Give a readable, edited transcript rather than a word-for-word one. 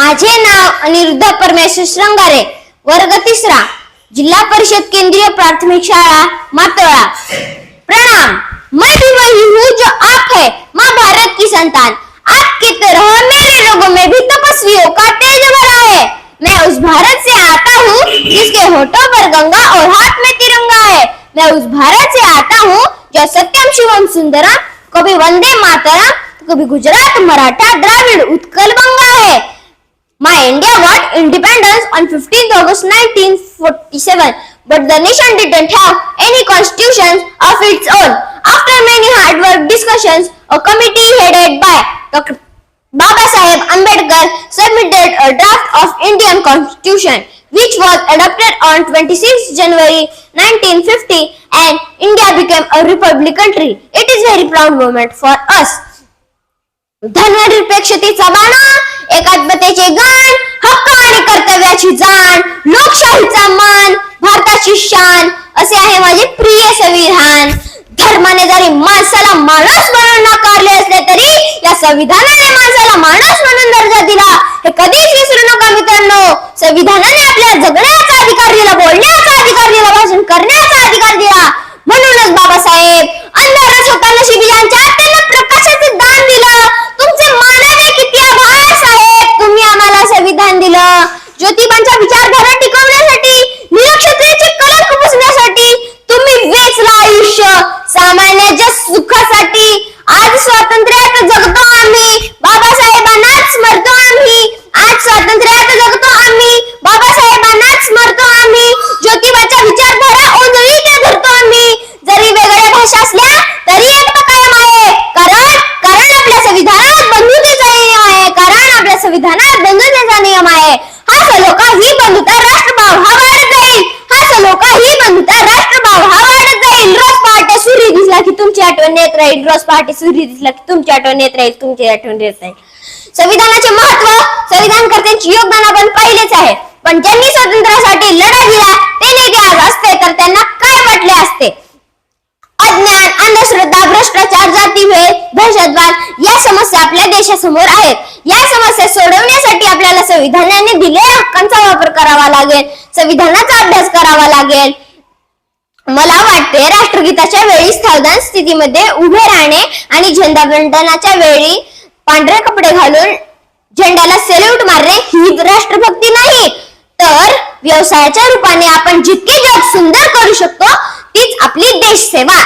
माझे नाव अनिरुद्ध परमेश्वर श्रंगारे, वर्ग 3, जिल्हा परिषद केंद्रीय प्राथमिक शाळा मातोळा। प्रणाम। मैं भी वही हूँ जो आप है, माँ भारत की संतान। आपकी तरह मेरे लोगों में भी तपस्वियों का तेज भरा है। मैं उस भारत से आता हूँ जिसके होठों पर गंगा और हाथ में तिरंगा है। मैं उस भारत से आता हूँ जो सत्यम शिवम सुंदरम, कभी वंदे मातरम, कभी गुजरात मराठा द्राविड़ उत्कल बंगा है। My India got independence on 15th August 1947, but the nation didn't have any constitution of its own. After many hard-work discussions, a committee headed by Dr. Babasaheb Ambedkar submitted a draft of Indian Constitution, which was adopted on 26 January 1950, and India became a republic country. It is a very proud moment for us. धर्मनिरपेक्षतेचा बाणा, एकात्मतेचे गाण, हक्क आणि कर्तव्याची जाण, लोकशाहीचा मान, भारताची शान, असे आहे माझे प्रिय संविधान। धर्माने जरी माणसाला माणूस म्हणून नाकारले असले तरी या संविधानाने माणसाला माणूस म्हणून दर्जा दिला, हे कधीच विसरू नका मित्रांनो। संविधानाने आपल्याला जगण्याचा अधिकार दिला, बोलण्याचा अधिकार दिला, भाषण करण्याचा अधिकार दिला। म्हणूनच बाबासाहेब अंधारच होता नशिबी ज्यांच्या त्यांना प्रकाशाचे दान दिलं। तुमचे मानावे किती आभार साहेब, तुम्ही आम्हाला संविधान दिलं। ज्योतिबांच्या विचारधारा टिकवण्यासाठी, निरक्षरतेचे कलंक पुसण्यासाठी तुम्ही वेचलं आयुष्य सामान्याच्या सुखासाठी। आज स्वातंत्र्यात जगतो आम्ही, बाबासाहेबांनाच स्मरतो आम्ही। आज स्वातंत्र्यात जगतो आम्ही, बाबासाहेबांनाच स्मरतो आम्ही। ज्योतिबाच्या विचारधारा ओंजळी त्या धरतो आम्ही। जरी वेगळ्या भाषा असल्या तरी एकता कायम आहे, कारण आपल्या संविधानात बंधुतेचा नियम आहे, आपल्या संविधानात बंधुतेचा नियम आहे। हा सलोखा ही बंधुता राष्ट्रभाव हा वाढत जाईल, हा सलोखा ही बंधुता राष्ट्रभाव हा वाढत जाईल। रोज पहाटे सूर्य दिसला की तुमची आठवण येत राहील, रोज पहाटे सूर्य दिसला की तुमची आठवण येत राहील, तुमची आठवण येत राहील। संविधानाचे महत्व, संविधानकर्त्यांचे योगदान आपण पाहिलेच आहे, पण ज्यांनी स्वातंत्र्यासाठी लढा दिला ते नेते आज असते तर त्यांना काय वाटले असते? अज्ञान, अंधश्रद्धा, भ्रष्टाचार, जातीभेद, दहशतवाद या समस्या आपल्या देशासमोर आहेत। या समस्या सोडवण्यासाठी आपल्याला संविधानाने दिलेल्या हक्कांचा वापर करावा लागेल, संविधानाचा अभ्यास करावा लागेल। मला वाटते राष्ट्रगीताच्या वेळी सावधान स्थितीमध्ये उभे राहणे आणि झेंडावंदनाच्या वेळी पांढरे कपडे घालून झेंड्याला सॅल्यूट मारणे ही राष्ट्रभक्ती नाही, तर व्यवसायाच्या रूपाने आपण जितके जग सुंदर करू शकतो तीच आपली देश सेवा।